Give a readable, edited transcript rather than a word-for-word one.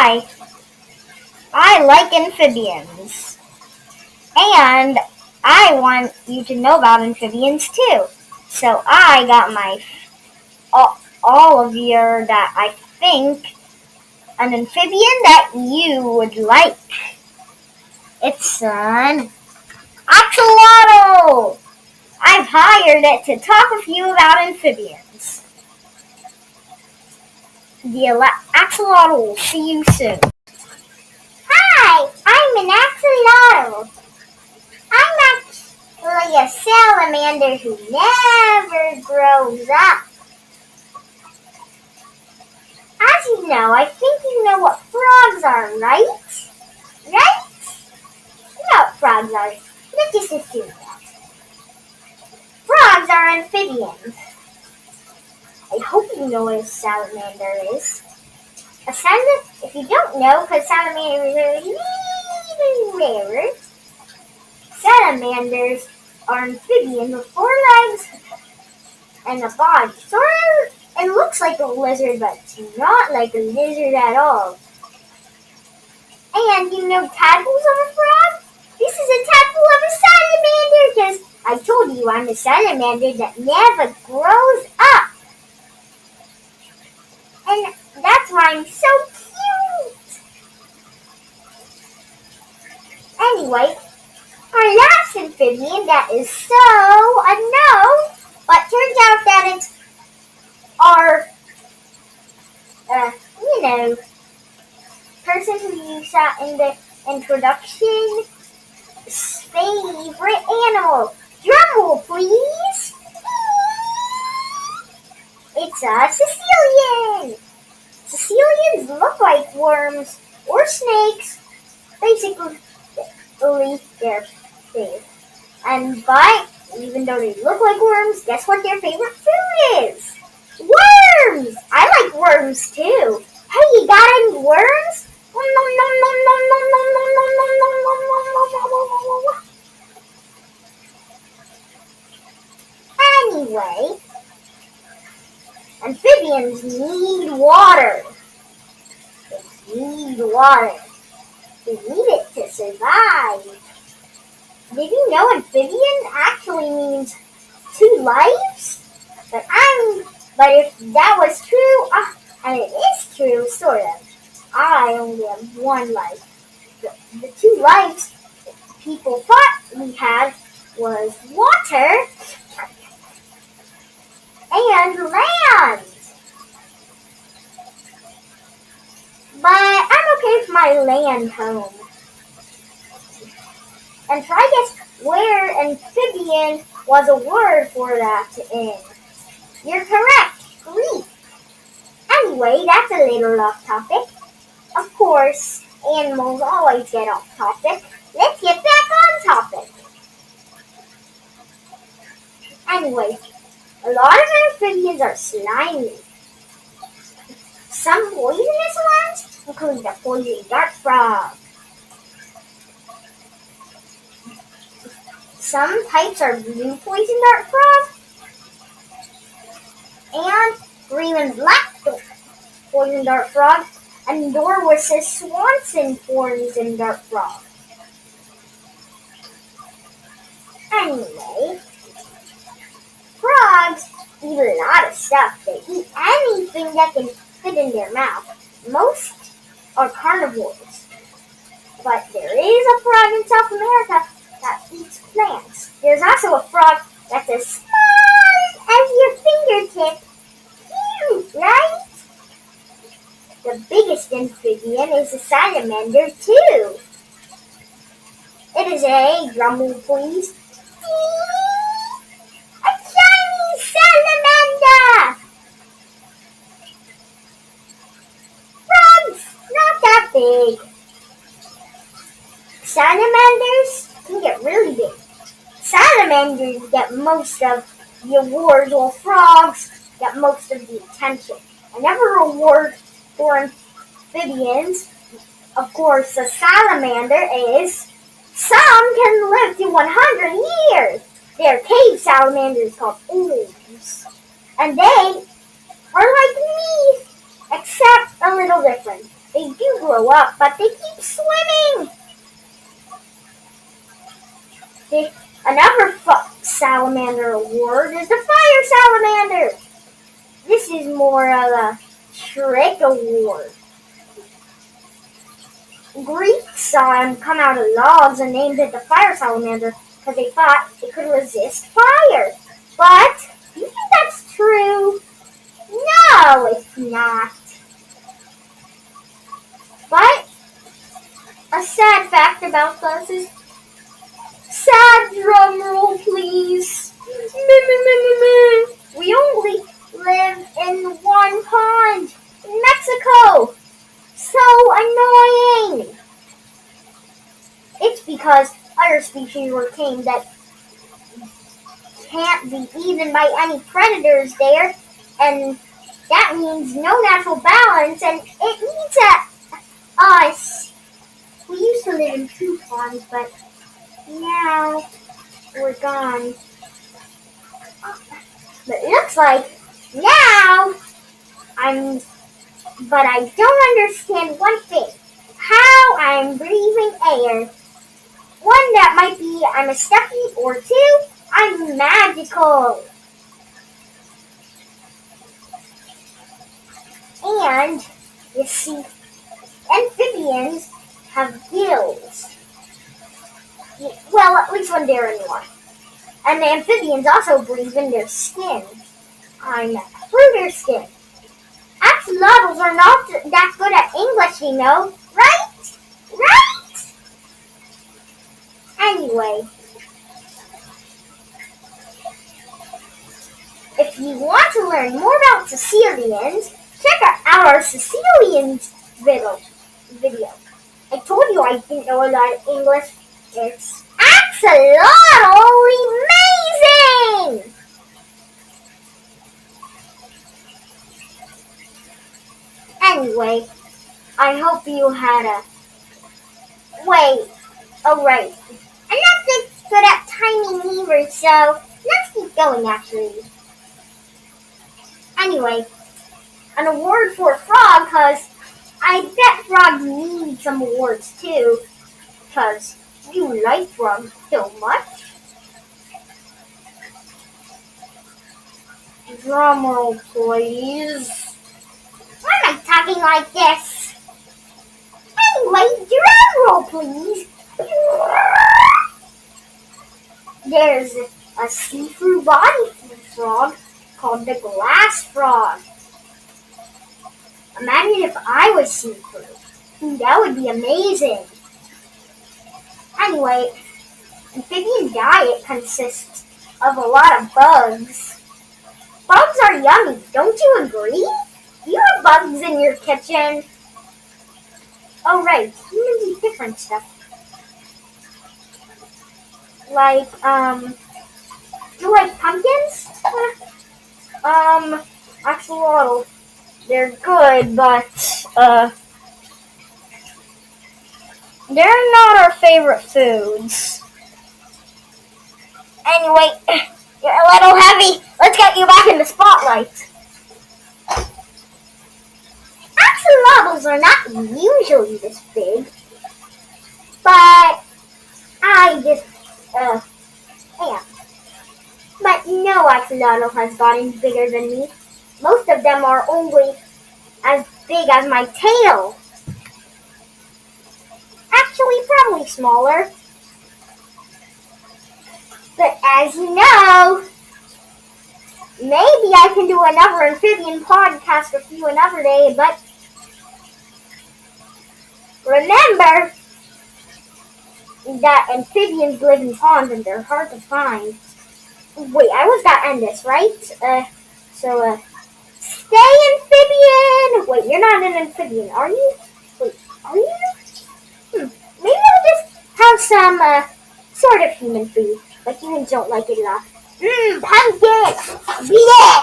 Hi, I like amphibians, and I want you to know about amphibians too. So I got all of your that I think an amphibian that you would like. It's an axolotl. I've hired it to talk with you about amphibians. The axolotl will see you soon. Hi, I'm an axolotl. I'm actually a salamander who never grows up. As you know, I think you know what frogs are, right? Right? You know what frogs are. Let's just assume that. Frogs are amphibians. I hope you know what a salamander is. If you don't know, because salamanders are really rare, salamanders are amphibians with 4 legs and a body. It looks like a lizard, but it's not like a lizard at all. And you know tadpoles of a frog? This is a tadpole of a salamander because I told you I'm a salamander that never grows up. And that's why I'm so cute. Anyway, our last amphibian that is so unknown, but turns out that it's our, person who you saw in the introduction favorite animal. Drum roll, please. It's a Caecilian. Caecilians look like worms or snakes. Basically, they're big. But even though they look like worms, guess what their favorite food is? Worms! I like worms too. Hey, you got any worms? Anyway, amphibians need water. They need water. They need it to survive. Did you know amphibian actually means 2 lives? But if that was true, and it is true, sort of, I only have 1 life. The 2 lives people thought we had was water and land. But I'm okay with my land home. And try to guess where amphibian was a word for that in. You're correct, Greek. Anyway, that's a little off topic. Of course, animals always get off topic. Let's get back on topic. Anyway, a lot of amphibians are slimy. Some poisonous ones include the poison dart frog. Some types are blue poison dart frog and green and black poison dart frog and Norwis's Swanson poison dart frog. Anyway, frogs eat a lot of stuff. They eat anything that can fit in their mouth. Most are carnivores. But there is a frog in South America that eats plants. There's also a frog that's as small as your fingertip. Cute, right? The biggest amphibian is a salamander too. It is a, drum roll please, a Chinese salamander. Frogs, not that big. Salamanders can get really big. Salamanders get most of the awards, while frogs get most of the attention. Another award for amphibians, of course, a salamander is some can live to 100 years. They're cave salamanders called ooze. And they are like me, except a little different. They do grow up, but they keep swimming. Another salamander award is the fire salamander. This is more of a trick award. Greeks saw him come out of logs and named it the fire salamander because they thought it could resist fire. But do you think that's true? No, it's not. But a sad fact about us is, sad drum roll please, we only live in one pond, in Mexico. So annoying. It's because other species were tamed that can't be eaten by any predators there, and that means no natural balance, and it means that us, we used to live in 2 ponds, but now we're gone. But it looks like now but I don't understand one thing. How I'm breathing air. One, that might be I'm a stuffie, or 2, I'm magical. And, you see, amphibians have gills. Well, at least when they're in one. And the amphibians also breathe in their skin. Through their skin. Axolotls are not that good at English, you know. Right? Right? Anyway. If you want to learn more about Caecilians, check out our Caecilians video. I told you I didn't know a lot of English. It's axolotl amazing! Anyway, I hope you had a... Wait, oh right. I'm not that good at timing either, so let's keep going actually. Anyway, an award for a frog, because I bet frogs need some awards too, because you like frogs so much. Drum roll, please. Why am I talking like this? Anyway, drum roll, please. There's a see-through body frog called the glass frog. Imagine if I was see-through. That would be amazing. Anyway, amphibian diet consists of a lot of bugs. Bugs are yummy, don't you agree? Do you have bugs in your kitchen? Oh right, humans eat different stuff. Like, do you like pumpkins? Axolotl. They're good, but, they're not our favorite foods. Anyway, you're a little heavy. Let's get you back in the spotlight. Axolotls are not usually this big, but I just, am. But no axolotl has gotten bigger than me. Most of them are only as big as my tail. Actually, probably smaller. But as you know, maybe I can do another amphibian podcast with you another day, but remember that amphibians live in ponds and they're hard to find. Wait, I was gonna end this, right? Stay amphibian! Wait, you're not an amphibian, are you? Wait, are you? Maybe I'll just have some, sort of human food, but humans don't like it enough. Pumpkin! Yeah!